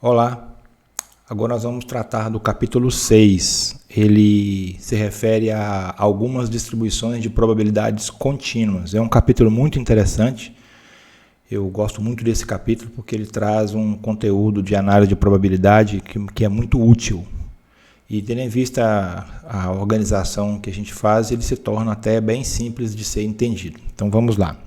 Olá, agora nós vamos tratar do capítulo 6. Ele se refere a algumas distribuições de probabilidades contínuas. É um capítulo muito interessante. Eu gosto muito desse capítulo porque ele traz um conteúdo de análise de probabilidade que é muito útil. E tendo em vista a organização que a gente faz, ele se torna até bem simples de ser entendido. Então vamos lá.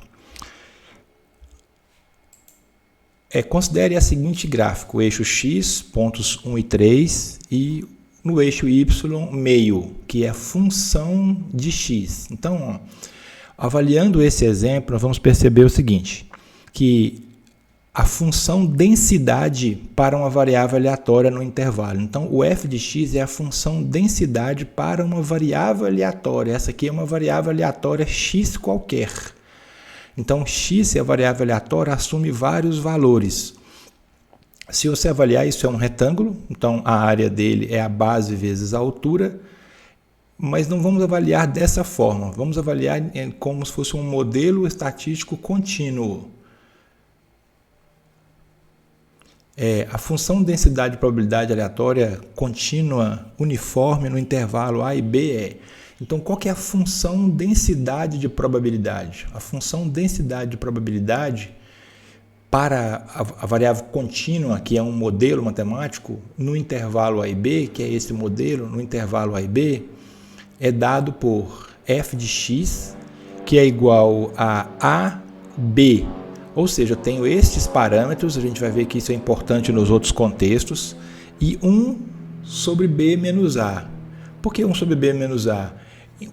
Considere a seguinte gráfico, o eixo X, pontos 1 e 3, e no eixo Y, meio, que é a função de X. Então, avaliando esse exemplo, nós vamos perceber o seguinte, que a função densidade para uma variável aleatória no intervalo. Então, o f de x é a função densidade para uma variável aleatória. Essa aqui é uma variável aleatória x qualquer. Então, x, se é a variável aleatória, assume vários valores. Se você avaliar, isso é um retângulo, então a área dele é a base vezes a altura, mas não vamos avaliar dessa forma, vamos avaliar como se fosse um modelo estatístico contínuo. A função densidade de probabilidade aleatória contínua uniforme no intervalo A e B Então, qual que é a função densidade de probabilidade? A função densidade de probabilidade para a variável contínua, que é um modelo matemático, no intervalo A e B, que é esse modelo, no intervalo A e B, é dado por f de x, que é igual a AB. Ou seja, eu tenho estes parâmetros, a gente vai ver que isso é importante nos outros contextos, e 1 sobre B menos A. Por que 1 sobre B menos A?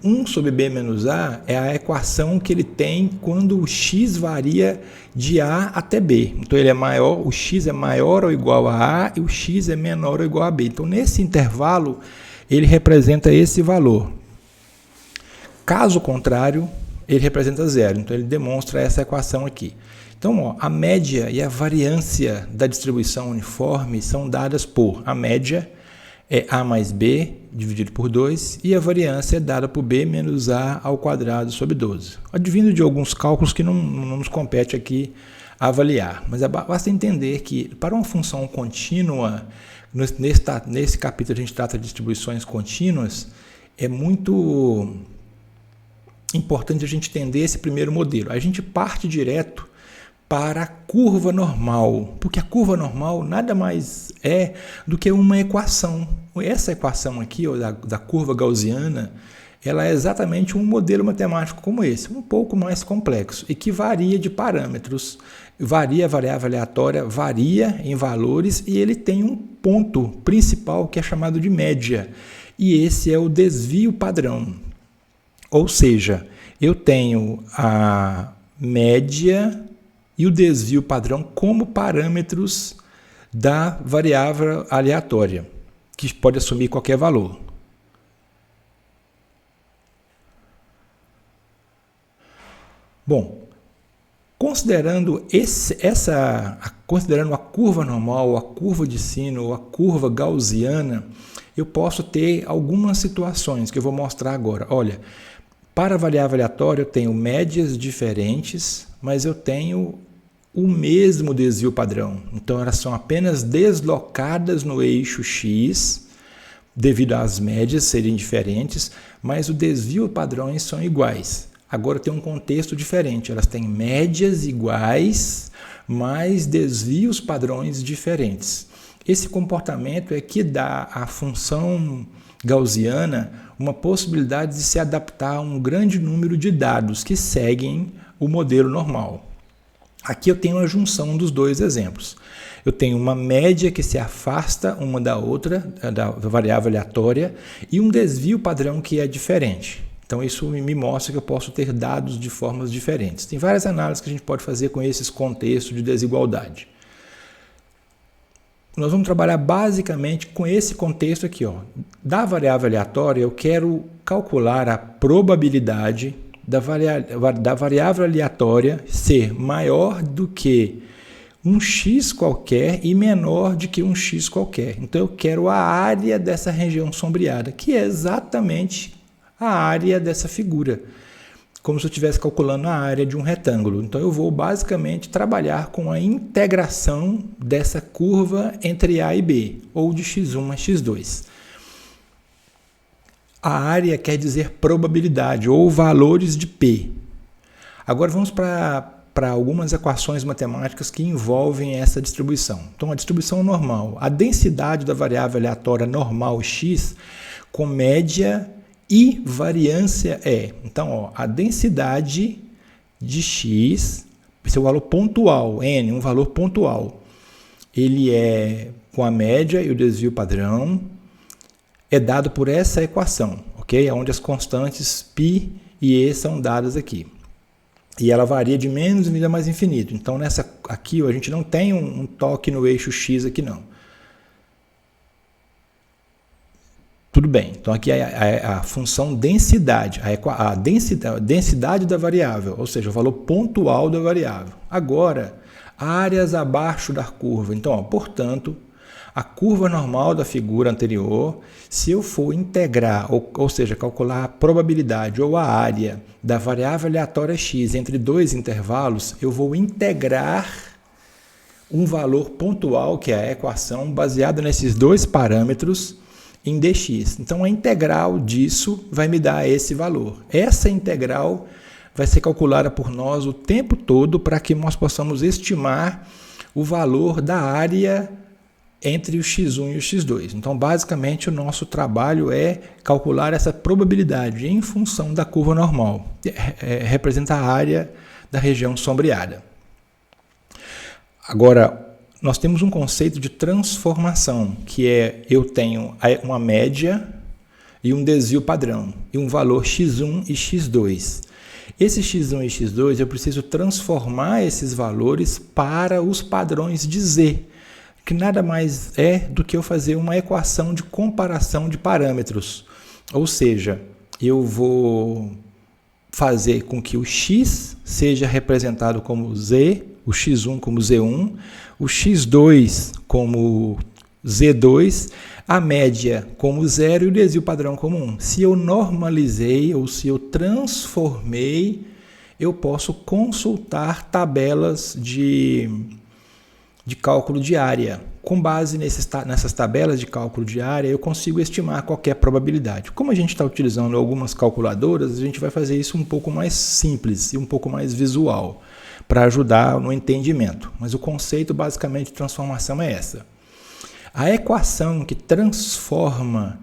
1 sobre B menos A é a equação que ele tem quando o x varia de A até B. Então, ele é maior, o x é maior ou igual a A e o x é menor ou igual a B. Então, nesse intervalo, ele representa esse valor. Caso contrário, ele representa zero. Então, ele demonstra essa equação aqui. Então, a média e a variância da distribuição uniforme são dadas por a média é A mais B dividido por 2 e a variância é dada por B menos A ao quadrado sobre 12. Advindo de alguns cálculos que não nos compete aqui avaliar, mas basta entender que para uma função contínua, nesse capítulo a gente trata de distribuições contínuas, é muito importante a gente entender esse primeiro modelo. A gente parte direto para a curva normal, porque a curva normal nada mais é do que uma equação. Essa equação aqui, da curva gaussiana, ela é exatamente um modelo matemático como esse, um pouco mais complexo, e que varia de parâmetros, varia a variável aleatória, varia em valores, e ele tem um ponto principal que é chamado de média, e esse é o desvio padrão. Ou seja, eu tenho a média e o desvio padrão como parâmetros da variável aleatória, que pode assumir qualquer valor. Bom, considerando a curva normal, a curva de sino ou a curva gaussiana, eu posso ter algumas situações que eu vou mostrar agora. Olha, para a variável aleatória eu tenho médias diferentes, mas eu tenho o mesmo desvio padrão. Então, elas são apenas deslocadas no eixo X, devido às médias serem diferentes, mas o desvio padrões são iguais. Agora, tem um contexto diferente. Elas têm médias iguais, mas desvios padrões diferentes. Esse comportamento é que dá à função gaussiana uma possibilidade de se adaptar a um grande número de dados que seguem o modelo normal. Aqui eu tenho a junção dos dois exemplos. Eu tenho uma média que se afasta uma da outra, da variável aleatória, e um desvio padrão que é diferente. Então, isso me mostra que eu posso ter dados de formas diferentes. Tem várias análises que a gente pode fazer com esses contextos de desigualdade. Nós vamos trabalhar basicamente com esse contexto aqui. Da variável aleatória, eu quero calcular a probabilidade da variável aleatória ser maior do que um x qualquer e menor do que um x qualquer. Então, eu quero a área dessa região sombreada, que é exatamente a área dessa figura. como se eu estivesse calculando a área de um retângulo. Então eu vou basicamente trabalhar com a integração dessa curva entre A e B, ou de x1 a x2. A área quer dizer probabilidade, ou valores de P. Agora vamos para algumas equações matemáticas que envolvem essa distribuição. Então, a distribuição normal, a densidade da variável aleatória normal x com média e variância é. Então, ó, a densidade de x, esse é o valor pontual, n, um valor pontual. Ele é com a média e o desvio padrão, é dado por essa equação, ok? Onde as constantes π e e são dadas aqui. E ela varia de menos e mais infinito. Então, nessa aqui, a gente não tem um toque no eixo x aqui, não. Tudo bem. Então, aqui é a função densidade, a densidade da variável, ou seja, o valor pontual da variável. Agora, áreas abaixo da curva. Então, ó, portanto, a curva normal da figura anterior, se eu for integrar, ou seja, calcular a probabilidade ou a área da variável aleatória x entre dois intervalos, eu vou integrar um valor pontual, que é a equação, baseada nesses dois parâmetros, em dx. Então, a integral disso vai me dar esse valor. Essa integral vai ser calculada por nós o tempo todo para que nós possamos estimar o valor da área entre o x1 e o x2. Então, basicamente, o nosso trabalho é calcular essa probabilidade em função da curva normal. Representa a área da região sombreada. Agora, nós temos um conceito de transformação, que é eu tenho uma média e um desvio padrão, e um valor x1 e x2. Esse x1 e x2, eu preciso transformar esses valores para os padrões de z, que nada mais é do que eu fazer uma equação de comparação de parâmetros. Ou seja, eu vou fazer com que o x seja representado como z, o x1 como z1, o x2 como z2, a média como 0 e o desvio padrão como 1. Se eu normalizei ou se eu transformei, eu posso consultar tabelas de cálculo de área. Com base nessas tabelas de cálculo de área, eu consigo estimar qualquer probabilidade. Como a gente está utilizando algumas calculadoras, a gente vai fazer isso um pouco mais simples e um pouco mais visual, para ajudar no entendimento. Mas o conceito, basicamente, de transformação é essa. A equação que transforma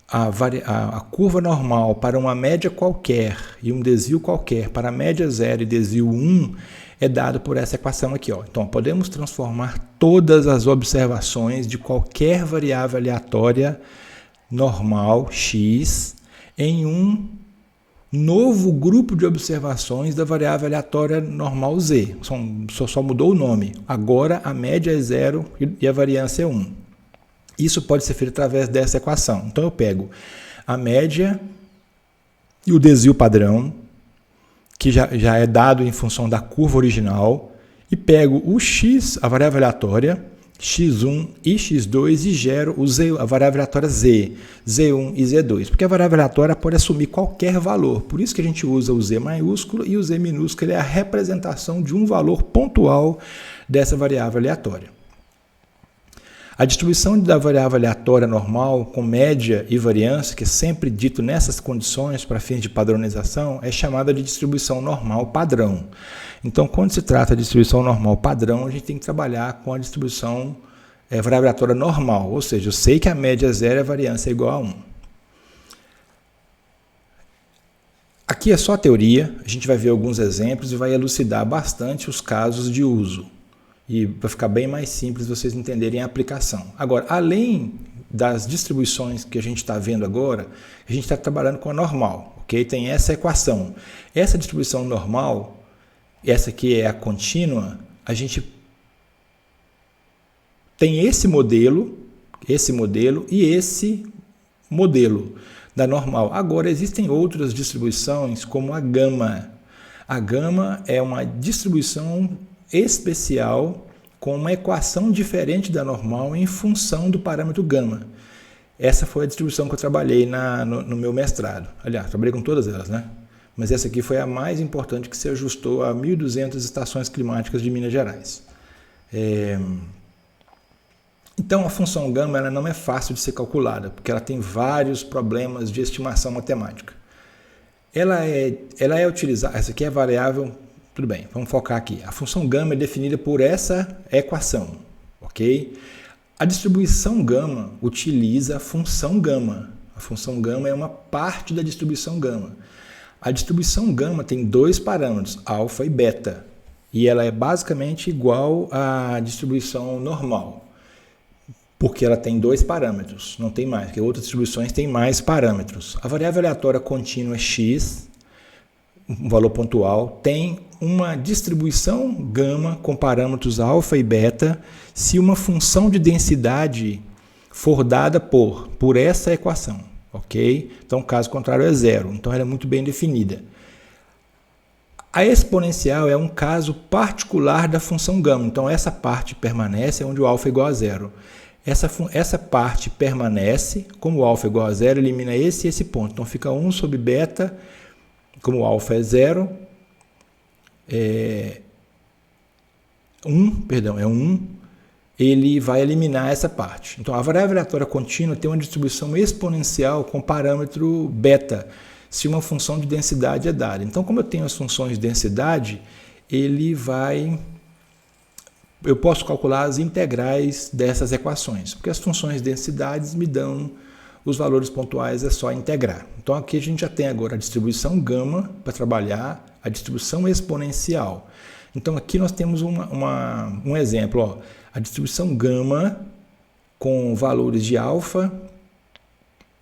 a curva normal para uma média qualquer e um desvio qualquer para a média 0 e desvio 1 é dado por essa equação aqui. Ó. Então, podemos transformar todas as observações de qualquer variável aleatória normal, x, em um novo grupo de observações da variável aleatória normal z. Só mudou o nome. Agora, a média é 0 e a variância é 1. Isso pode ser feito através dessa equação. Então, eu pego a média e o desvio padrão, que já é dado em função da curva original, e pego o x, a variável aleatória, x1 e x2, e gero a variável aleatória z, z1 e z2, porque a variável aleatória pode assumir qualquer valor, por isso que a gente usa o z maiúsculo, e o z minúsculo é a representação de um valor pontual dessa variável aleatória. A distribuição da variável aleatória normal com média e variância, que é sempre dito nessas condições para fins de padronização, é chamada de distribuição normal padrão. Então, quando se trata de distribuição normal padrão, a gente tem que trabalhar com a distribuição variável aleatória normal, ou seja, eu sei que a média é 0 e a variância é igual a 1. Aqui é só teoria, a gente vai ver alguns exemplos e vai elucidar bastante os casos de uso. E vai ficar bem mais simples vocês entenderem a aplicação. Agora, além das distribuições que a gente está vendo agora, a gente está trabalhando com a normal, ok? Tem essa equação. Essa distribuição normal, essa aqui é a contínua, a gente tem esse modelo e esse modelo da normal. Agora, existem outras distribuições, como a gama. A gama é uma distribuição especial com uma equação diferente da normal em função do parâmetro gama. Essa foi a distribuição que eu trabalhei no meu mestrado. Aliás, trabalhei com todas elas, né? mas essa aqui foi a mais importante que se ajustou a 1.200 estações climáticas de Minas Gerais. Então, a função gama ela não é fácil de ser calculada, porque ela tem vários problemas de estimação matemática. Ela é utilizada, essa aqui é a variável, tudo bem, vamos focar aqui. A função gama é definida por essa equação, ok? A distribuição gama utiliza a função gama. A função gama é uma parte da distribuição gama. A distribuição gama tem dois parâmetros, alfa e beta, e ela é basicamente igual à distribuição normal, porque ela tem dois parâmetros, não tem mais, porque outras distribuições têm mais parâmetros. A variável aleatória contínua x, um valor pontual, tem uma distribuição gama com parâmetros alfa e beta se uma função de densidade for dada por essa equação, ok? Então, caso contrário é zero, então ela é muito bem definida. A exponencial é um caso particular da função gama, então essa parte permanece onde o alfa é igual a zero. Essa parte permanece, como o alfa é igual a zero, elimina esse e esse ponto. Então fica 1 sobre beta, como o alfa é zero, é 1, ele vai eliminar essa parte. Então a variável aleatória contínua tem uma distribuição exponencial com parâmetro beta, se uma função de densidade é dada. Então, como eu tenho as funções de densidade, eu posso calcular as integrais dessas equações, porque as funções de densidades me dão os valores pontuais, é só integrar. Então aqui a gente já tem agora a distribuição gama para trabalhar, a distribuição exponencial. Então aqui nós temos um exemplo, ó, a distribuição gama com valores de alfa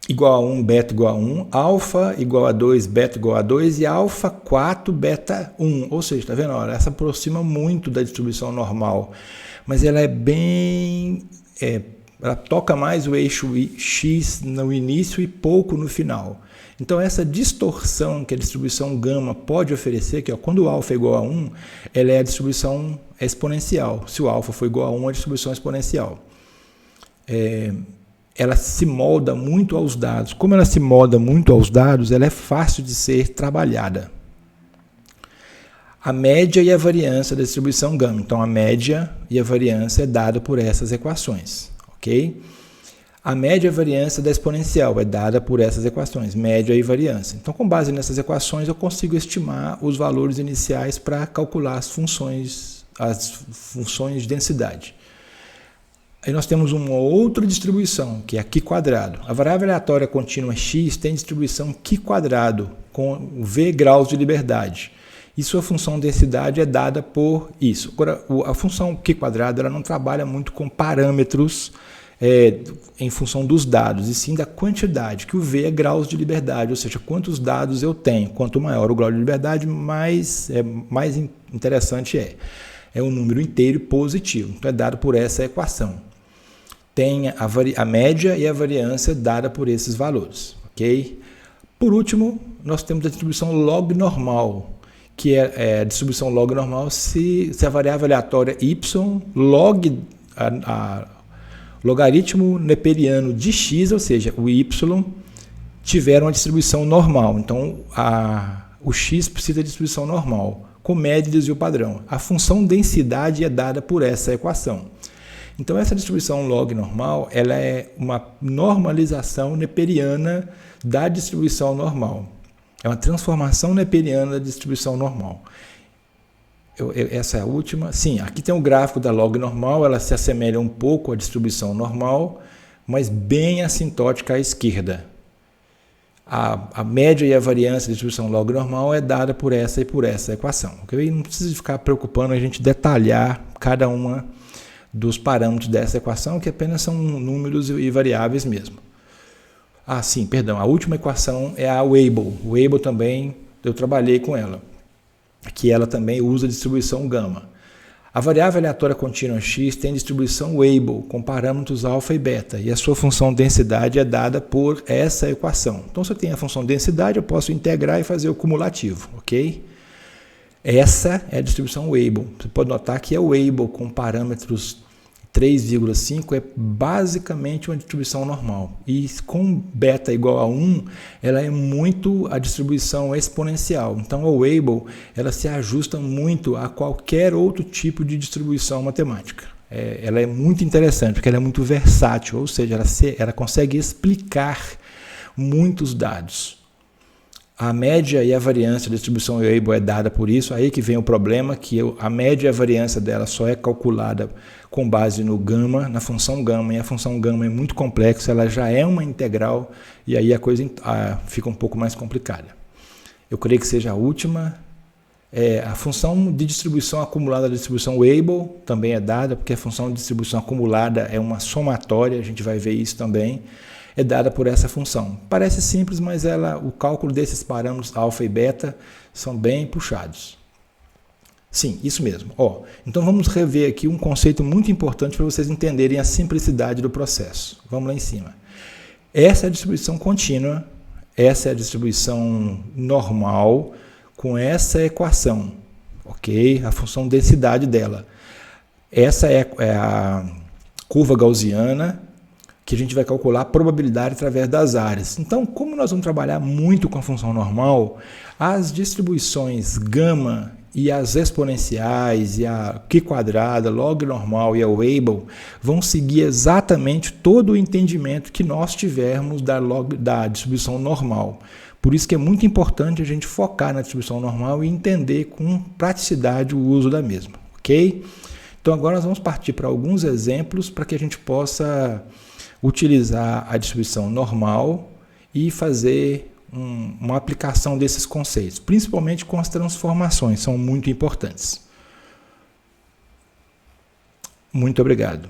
igual a 1, beta igual a 1, alfa igual a 2, beta igual a 2 e alfa 4, beta 1. Ou seja, está vendo? Olha, essa aproxima muito da distribuição normal, mas ela é bem... ela toca mais o eixo x no início e pouco no final. Então essa distorção que a distribuição gama pode oferecer, que quando o alfa é igual a 1, ela é a distribuição exponencial. Se o alfa for igual a 1, é a distribuição exponencial. Ela se molda muito aos dados. Como ela se molda muito aos dados, ela é fácil de ser trabalhada. A média e a variância da distribuição gama. Então, a média e a variância é dada por essas equações, ok? A média e a variância da exponencial é dada por essas equações, média e variância. Então, com base nessas equações, eu consigo estimar os valores iniciais para calcular as funções de densidade. Aí nós temos uma outra distribuição, que é a Q quadrado. A variável aleatória contínua x tem distribuição Q quadrado, com V graus de liberdade. E sua função de densidade é dada por isso. Agora, a função Q quadrado ela não trabalha muito com parâmetros em função dos dados, e sim da quantidade, que o V é graus de liberdade, ou seja, quantos dados eu tenho. Quanto maior o grau de liberdade, mais interessante é. É um número inteiro positivo, então é dado por essa equação. Tem a média e a variância dada por esses valores, ok? Por último, nós temos a distribuição log normal, que é a distribuição log normal se a variável aleatória y log logaritmo neperiano de x, ou seja, o y, tiver uma distribuição normal. Então, o x precisa de distribuição normal, com médias e o padrão. A função densidade é dada por essa equação. Então, essa distribuição log normal ela é uma normalização neperiana da distribuição normal. É uma transformação neperiana da distribuição normal. Essa é a última. Sim, aqui tem o gráfico da log normal, ela se assemelha um pouco à distribuição normal, mas bem assintótica à esquerda. A média e a variância da distribuição log normal é dada por essa e por essa equação. Okay? Não precisa ficar preocupando a gente detalhar cada uma dos parâmetros dessa equação, que apenas são números e variáveis mesmo. Sim, perdão, a última equação é a Weibull. O Weibull também, eu trabalhei com ela, que ela também usa distribuição gama. A variável aleatória contínua x tem distribuição Weibull, com parâmetros alfa e beta, e a sua função densidade é dada por essa equação. Então, se eu tenho a função densidade, eu posso integrar e fazer o cumulativo, ok? Essa é a distribuição Weibull. Você pode notar que é o Weibull com parâmetros 3,5 é basicamente uma distribuição normal. E com beta igual a 1, ela é muito a distribuição exponencial. Então a Weibull ela se ajusta muito a qualquer outro tipo de distribuição matemática. Ela é muito interessante, porque ela é muito versátil, ou seja, ela consegue explicar muitos dados. A média e a variância da distribuição Weibull é dada por isso, aí que vem o problema, que a média e a variância dela só é calculada com base no gama, na função gama, e a função gama é muito complexa, ela já é uma integral, e aí a coisa fica um pouco mais complicada. Eu creio que seja a última. A função de distribuição acumulada da distribuição Weibull também é dada, porque a função de distribuição acumulada é uma somatória, a gente vai ver isso também, é dada por essa função. Parece simples, mas o cálculo desses parâmetros alfa e beta são bem puxados. Sim, isso mesmo. Então vamos rever aqui um conceito muito importante para vocês entenderem a simplicidade do processo. Vamos lá em cima. Essa é a distribuição contínua, essa é a distribuição normal com essa equação, ok? A função densidade dela. Essa é a curva gaussiana, que a gente vai calcular a probabilidade através das áreas. Então, como nós vamos trabalhar muito com a função normal, as distribuições gama e as exponenciais, e a Q², log normal e a Weibull vão seguir exatamente todo o entendimento que nós tivermos da distribuição normal. Por isso que é muito importante a gente focar na distribuição normal e entender com praticidade o uso da mesma, ok? Então agora nós vamos partir para alguns exemplos para que a gente possa utilizar a distribuição normal e fazer uma aplicação desses conceitos, principalmente com as transformações, são muito importantes. Muito obrigado.